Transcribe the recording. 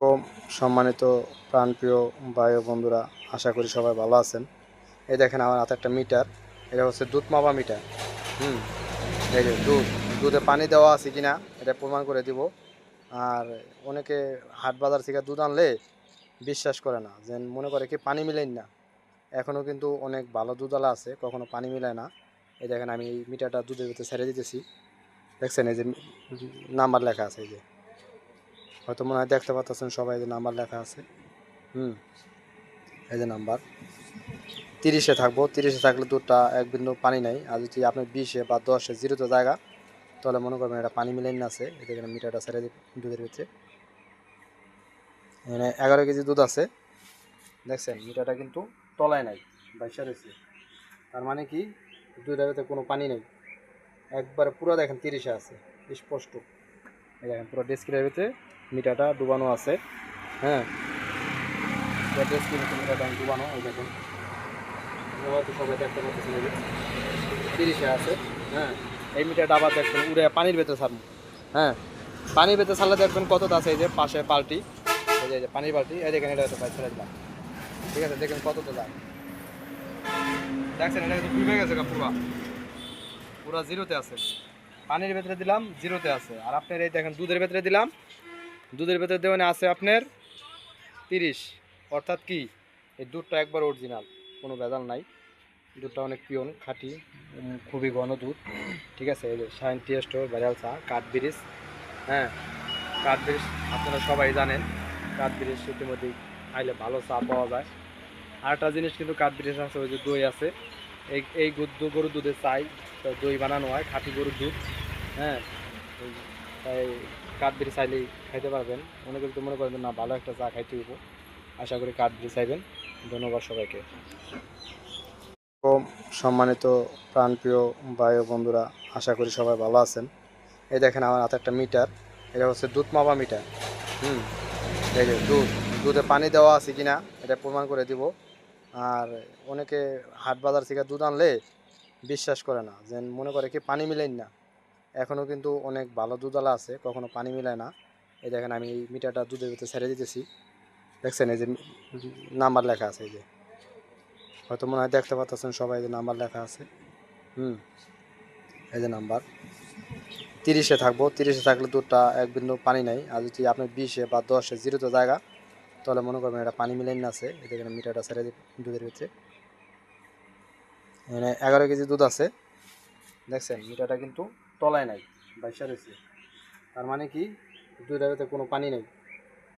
ও সম্মানিত প্রাণপ্রিয় ভাই ও বন্ধুরা, আশা করি সবাই ভালো আছেন। এই দেখেন আমার হাতে একটা মিটার, এটা হচ্ছে দুধ মাপা মিটার। হুম এই যে দুধে পানি দেওয়া আছে কিনা এটা প্রমাণ করে দিব। আর অনেকে হাট বাজার থেকে দুধ আনলে বিশ্বাস করে না, যে মনে করে কি পানি মিলেন না। এখনও কিন্তু অনেক ভালো দুধওয়ালা আছে, কখনো পানি মিলায় না। এই দেখেন আমি এই মিটারটা দুধের ভিতরে ছেড়ে দিতেছি, দেখছেন এই যে নাম্বার লেখা আছে। এই যে হয়তো মনে হয় দেখতে পাচ্ছেন সবাই, যে নাম্বার লেখা আছে। হুম এই যে নাম্বার 30-এ থাকবো, 30-এ থাকলে দুধটা এক বিন্দু পানি নাই। আর যদি আপনার 20-এ বা 10-এ জিরোতে জায়গা, তাহলে মনে করবেন এটা পানি মিলেন না আছে। এটা এখানে মিটারটা ছেড়ে দুধের ভিতরে এখানে 11 কেজি দুধ আছে। দেখছেন মিটারটা কিন্তু তলায় নাই, বাইশা রয়েছে। তার মানে কি দুধের ভিতরে কোনো পানি নেই, একবারে পুরো দেখেন 30-এ আছে স্পষ্ট। এই দেখেন পুরো ডেস্কের ভিতরে মিটারটা ডুবানো আছে। হ্যাঁ, ডেস্কের ভিতরে মিটারটা ডুবানো। এই দেখেন হয়তো সবাই দেখতে পাচ্ছেন, 30-এ আছে। হ্যাঁ, এই মিটারটা আবার দেখবেন উড়ে পানির ভেতরে ছাড়বো। হ্যাঁ, পানির ভেতরে ছাড়লে দেখবেন কতটা আছে। এই যে পাশে বালতি, এই যে পানির বালতি, এই দেখেন এটা হয়তো ছেড়ে দিলাম। ঠিক আছে, দেখেন কতটা যায়। দেখছেন এটা কিন্তু ডুবে গেছে পুরো, পুরো জিরোতে আছে। পানির ভেতরে দিলাম জিরোতে আছে। আর আপনার এই দেখেন দুধের ভেতরে দিলাম, দুধের ভেতরে দেওয়া আছে আপনার 30। অর্থাৎ কি এই দুধটা একবার অরিজিনাল, কোনো ভেজাল নাই। দুধটা অনেক পিওর খাঁটি, খুবই ঘন দুধ। ঠিক আছে, এই যে শাইন টি স্টোর ভাইরাল চা কাঠব্রিজ। হ্যাঁ, কাঠব্রিজ আপনারা সবাই জানেন, কাঠব্রিজ ইতিমধ্যেই খাইলে ভালো চা পাওয়া যায়। আর একটা জিনিস কিন্তু কাঠব্রিজ আছে, ওই যে দই আছে। এই গরুর দুধের চাই দই বানানো হয়, খাঁটি গরুর দুধ। হ্যাঁ, তাই কাঠব্রিজ চাইলেই খাইতে পারবেন। অনেকে যদি মনে করেন না ভালো একটা চা খাইতে হইব, আশা করি কাঠব্রিজ চাইবেন। ধন্যবাদ সবাইকে। ও সম্মানিত প্রাণপ্রিয় ভাই ও বন্ধুরা, আশা করি সবাই ভালো আছেন। এই দেখেন আমার হাতে একটা মিটার, এটা হচ্ছে দুধ মাপা মিটার। হুম এই যে দুধে পানি দেওয়া আছে কিনা এটা প্রমাণ করে দিব। আর অনেকে হাট বাজার থেকে দুধ আনলে বিশ্বাস করে না, যে মনে করে কি পানি মিলেন না। এখনও কিন্তু অনেক ভালো দুধওয়ালা আছে, কখনো পানি মিলায় না। এই দেখেন আমি এই মিটারটা দুধের ভিতরে ছেড়ে দিতেছি, দেখছেন এই যে নাম্বার লেখা আছে। এই যে হয়তো মনে হয় দেখতে পাচ্ছেন সবাই, যে নাম্বার লেখা আছে। হুম এই যে নাম্বার 30-এ থাকবো, 30-এ থাকলে দুধটা এক বিন্দু পানি নাই। আর যদি আপনার 20-এ বা 10-এ জিরোতে জায়গা, তাহলে মনে করবেন এটা পানি মিলেন না আছে। এই দেখেন মিটারটা ছেড়ে দুধের ভিতরে এখানে 11 কেজি দুধ আছে। দেখছেন মিটারটা কিন্তু তলায় নাই, বাইশা রয়েছে। তার মানে কি দুধের ভিতরে কোনো পানি নেই,